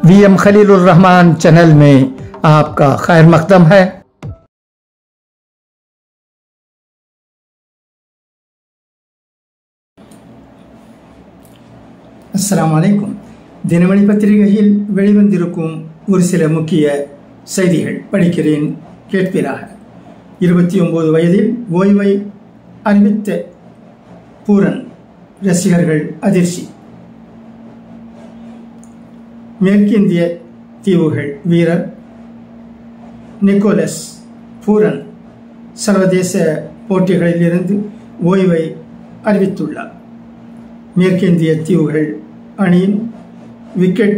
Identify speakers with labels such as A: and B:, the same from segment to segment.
A: VM Khalilur Rahman channel में आपका खैर मकदम है।
B: அஸ்ஸலாமு அலைக்கும். தினமணி பத்திரிகையில் வெளிவந்திருக்கும் ஒரு சில முக்கிய செய்திகள் படிக்கிறேன், கேட்பீராக. 29 வயதில் ஓய்வை அறிவித்த பூரன் ரசிகர்கள் அதிர்ச்சி. மேற்கிந்திய தீவுகள் வீரர் நிக்கோலஸ் பூரன் சர்வதேச போட்டிகளில் இருந்து ஓய்வை அறிவித்துள்ளார். மேற்கிந்திய தீவுகள் அணியின் விக்கெட்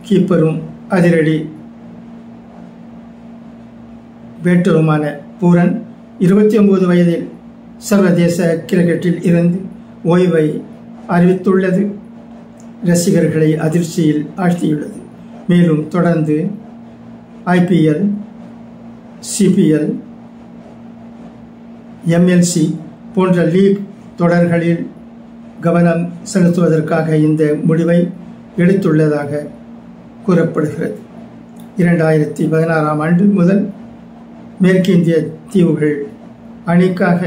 B: கீப்பரும் அதிரடி பேட்டருமான பூரன் 29 வயதில் சர்வதேச கிரிக்கெட்டில் இருந்து ஓய்வை அறிவித்துள்ளது ரசிகர்களை அதிர்ச்சியில் ஆழ்த்தியுள்ளது. மேலும் தொடர்ந்து IPL, CPL, MLC போன்ற லீக் தொடர்களில் கவனம் செலுத்துவதற்காக இந்த முடிவை எடுத்துள்ளதாக கூறப்படுகிறது. 2016ஆம் ஆண்டு முதல் மேற்கிந்திய தீவுகள் அணிக்காக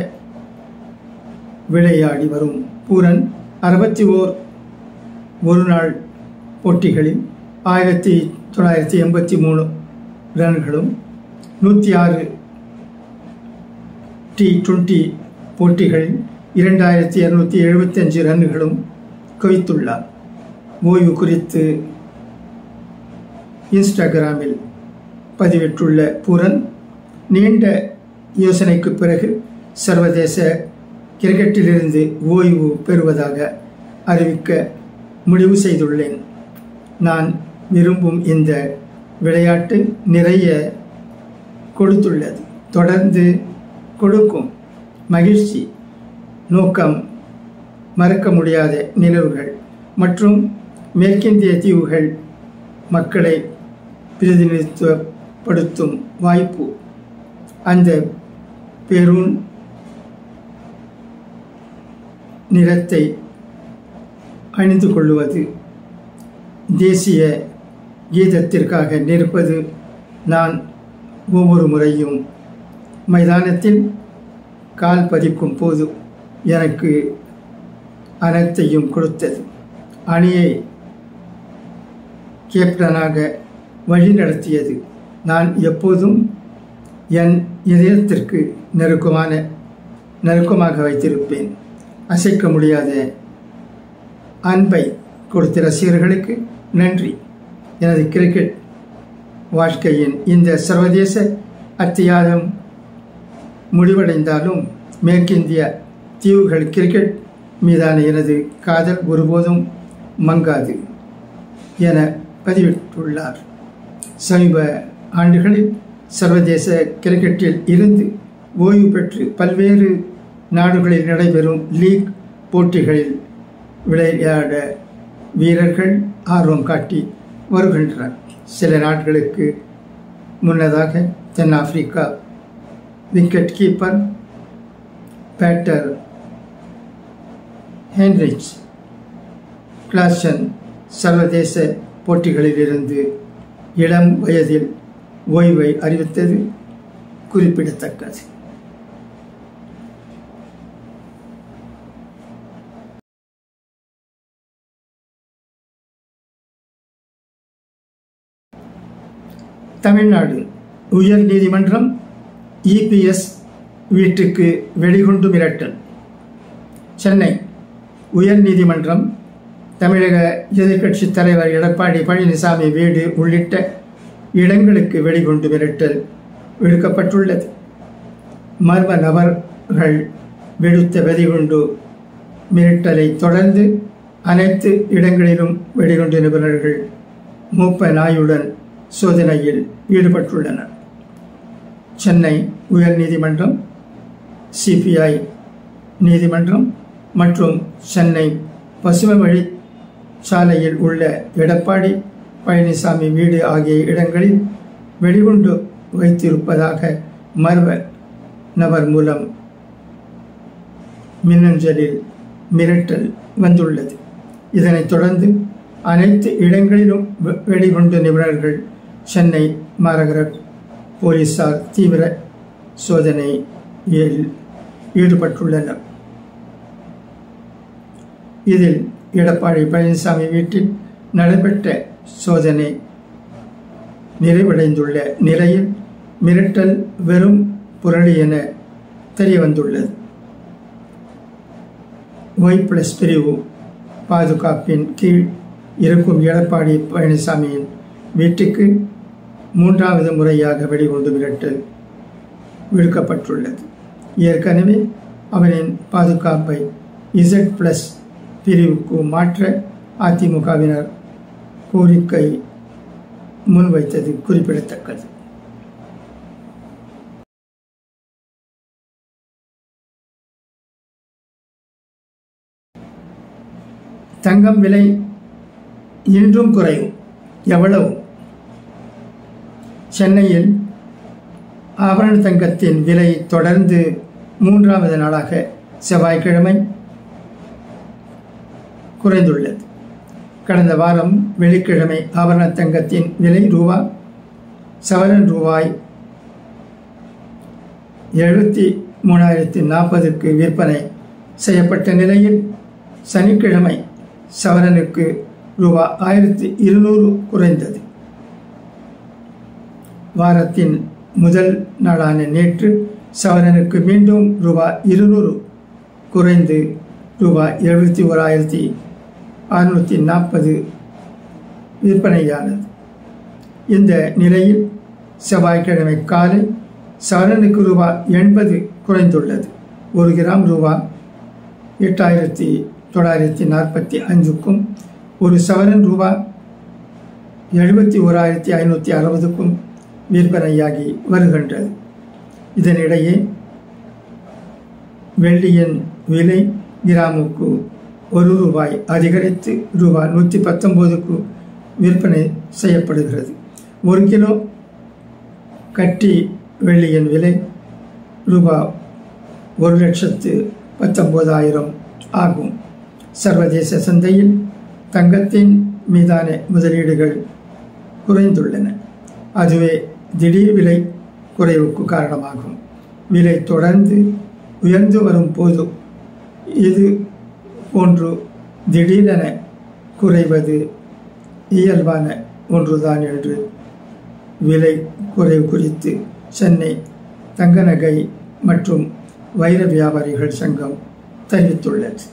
B: விளையாடி வரும் பூரன் 61 ஒருநாள் போட்டிகளில் 1983 ரன்களும் 106 T20 போட்டிகளில் 2275 ரன்களும் குவித்துள்ளார். ஓய்வு குறித்து இன்ஸ்டாகிராமில் பதிவிட்டுள்ள பூரன், நீண்ட யோசனைக்கு பிறகு சர்வதேச கிரிக்கெட்டிலிருந்து ஓய்வு பெறுவதாக அறிவிக்க முடிவு செய்துள்ளேன். நான் விரும்பும் இந்த விளையாட்டு நிறைய கொடுத்துள்ளது, தொடர்ந்து கொடுக்கும். மகிழ்ச்சி, நோக்கம், மறக்க முடியாத நினைவுகள் மற்றும் மேற்கிந்திய தீவுகள் மக்களை பிரதிநிதித்துவப்படுத்தும் வாய்ப்பு. அந்த பெரும் நிறத்தை அணிந்து கொள்வது, தேசிய கீதத்திற்காக நிற்பது. நான் ஒவ்வொரு முறையும் மைதானத்தில் கால் பதிக்கும் போது எனக்கு அனைத்தையும் கொடுத்தது. அணியை கேப்டனாக வழிநடத்தியது. நான் எப்போதும் என் இதயத்திற்கு நெருக்கமாக வைத்திருப்பேன். அசைக்க முடியாத அன்பை கொடுத்த ரசிகர்களுக்கு நன்றி. எனது கிரிக்கெட் வாழ்க்கையின் இந்த சர்வதேச அத்தியாயம் முடிவடைந்தாலும் மேற்கிந்திய தீவுகள் கிரிக்கெட் மீதான எனது காதல் ஒருபோதும் மங்காது என பதிவிட்டுள்ளார். சமீப ஆண்டுகளில் சர்வதேச கிரிக்கெட்டில் இருந்து ஓய்வு பெற்று பல்வேறு நாடுகளில் நடைபெறும் லீக் போட்டிகளில் விளையாட வீரர்கள் ஆர்வம் காட்டி வருகின்றனர். சில நாட்களுக்கு முன்னதாக தென்னாப்பிரிக்கா wicket keeper batter Heinrich Klaasen சர்வதேச போட்டிகளில் இருந்து இளம் வயதில் ஓய்வை அறிவித்தது குறிப்பிடத்தக்கது. தமிழ்நாடு உயர் நீதிமன்றம் EPS வீட்டுக்கு வெடிகுண்டு மிரட்டல். சென்னை உயர் நீதிமன்றம் தமிழக எதிர்க்கட்சி தலைவர் எடப்பாடி பழனிசாமி வீடு உள்ளிட்ட இடங்களுக்கு வெடிகுண்டு மிரட்டல் விடுக்கப்பட்டுள்ளது. மர்ம நபர்கள் விடுத்த வெடிகுண்டு மிரட்டலை தொடர்ந்து அனைத்து இடங்களிலும் வெடிகுண்டு நிபுணர்கள் மூப்ப நாயுடன் சோதனையில் ஈடுபட்டுள்ளனர். சென்னை உயர் நீதிமன்றம், CPI நீதிமன்றம் மற்றும் சென்னை பசுமை வழி சாலையில் உள்ள எடப்பாடி பழனிசாமி வீடு ஆகிய இடங்களில் வெடிகுண்டு வைத்திருப்பதாக மர்ம நபர் மூலம் மின்னஞ்சலில் மிரட்டல் வந்துள்ளது. இதனைத் தொடர்ந்து அனைத்து இடங்களிலும் வெடிகுண்டு நிபுணர்கள் சென்னை மாநகர போலீசார் தீவிர சோதனையில் ஈடுபட்டுள்ளனர். இதில் எடப்பாடி பழனிசாமி வீட்டில் நடைபெற்ற சோதனை நிறைவடைந்துள்ள நிலையில் மிரட்டல் வெறும் புரளி என தெரியவந்துள்ளது. Y+ பிரிவு பாதுகாப்பின் கீழ் இருக்கும் எடப்பாடி பழனிசாமியின் வீட்டுக்கு 3வது முறையாக வெடிகுண்டு மிரட்டல் விடுக்கப்பட்டுள்ளது. ஏற்கனவே அவரின் பாதுகாப்பை Z+ பிரிவுக்கு மாற்ற அதிமுகவினர் கோரிக்கை முன்வைத்தது குறிப்பிடத்தக்கது. தங்கம் விலை இன்றும் குறையும். எவ்வளவு? சென்னையில் ஆபரண தங்கத்தின் விலை தொடர்ந்து 3வது நாளாக செவ்வாய்க்கிழமை குறைந்துள்ளது. கடந்த வாரம் வெள்ளிக்கிழமை ஆபரண தங்கத்தின் விலை சவரன் ரூபாய் 73,040க்கு விற்பனை செய்யப்பட்ட நிலையில் சனிக்கிழமை சவரனுக்கு ரூபாய் 1,200 குறைந்தது. வாரத்தின் முதல் நாளான நேற்று சவரனுக்கு மீண்டும் ரூபாய் 200 குறைந்து ரூபாய் 71,640 விற்பனையானது. இந்த நிலையில் செவ்வாய்க்கிழமை காலை சவரனுக்கு ரூபாய் 80 குறைந்துள்ளது. 1 கிராம் ரூபாய் 8,945க்கும் ஒரு சவரன் ரூபாய் 71,560க்கும் விற்பனையாகி வருகின்றது. இதனிடையே வெள்ளியின் விலை கிராமுக்கு 1 ரூபாய் அதிகரித்து ரூபாய் 119க்கு விற்பனை செய்யப்படுகிறது. 1 கிலோ கட்டி வெள்ளியின் விலை ரூபாய் 1,19,000 ஆகும். சர்வதேச சந்தையில் தங்கத்தின் மீதான முதலீடுகள் குறைந்துள்ளன. அதுவே திடீர் விலை குறைவுக்கு காரணமாகும். விலை தொடர்ந்து உயர்ந்து வரும் போது இது போன்று திடீரென குறைவது இயல்பான ஒன்றுதான் என்று விலை குறைவு குறித்து சென்னை தங்க நகை மற்றும் வைர வியாபாரிகள் சங்கம் தெரிவித்துள்ளது.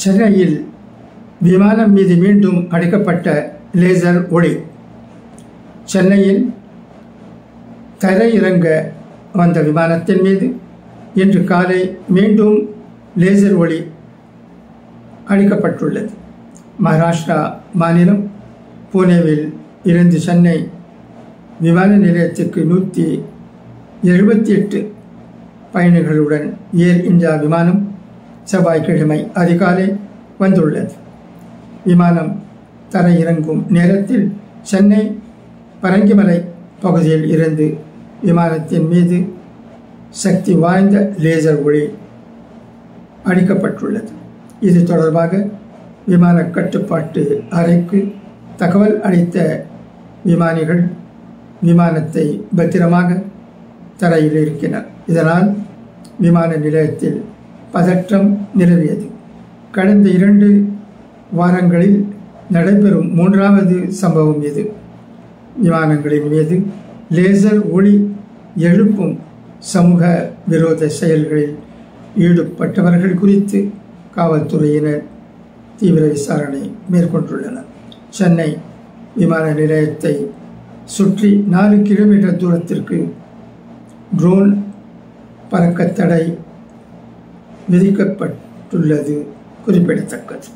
B: சென்னையில் விமானம் மீது மீண்டும் அடிக்கப்பட்ட லேசர் ஒளி. சென்னையில் தரையிறங்க வந்த விமானத்தின் மீது இன்று காலை மீண்டும் லேசர் ஒளி அளிக்கப்பட்டுள்ளது. மகாராஷ்டிரா மாநிலம் புனேவில் இருந்து சென்னை விமான நிலையத்திற்கு 178 பயணிகளுடன் ஏர் இந்தியா விமானம் செவ்வாய்க்கிழமை அதிகாலை வந்துள்ளது. விமானம் தரையிறங்கும் நேரத்தில் சென்னை பரங்கிமலை பகுதியில் இருந்து விமானத்தின் மீது சக்தி வாய்ந்த லேசர் ஒளி அளிக்கப்பட்டுள்ளது. இது தொடர்பாக விமான கட்டுப்பாட்டு அறைக்கு தகவல் அளித்த விமானிகள் விமானத்தை பத்திரமாக தரையில் இறக்கினர். இதனால் விமான நிலையத்தில் பதற்றம் நிலவியது. கடந்த 2 வாரங்களில் நடைபெறும் 3வது சம்பவம் இது. விமானங்களின் மீது லேசர் ஒளி எழுப்பும் சமூக விரோத செயல்களில் ஈடுபட்டவர்கள் குறித்து காவல்துறையினர் தீவிர விசாரணை மேற்கொண்டுள்ளனர். சென்னை விமான நிலையத்தை சுற்றி 4 கிலோமீட்டர் தூரத்திற்கு ட்ரோன் பறக்க தடை விதிக்கப்பட்டுள்ளது குறிப்பிடத்தக்கது.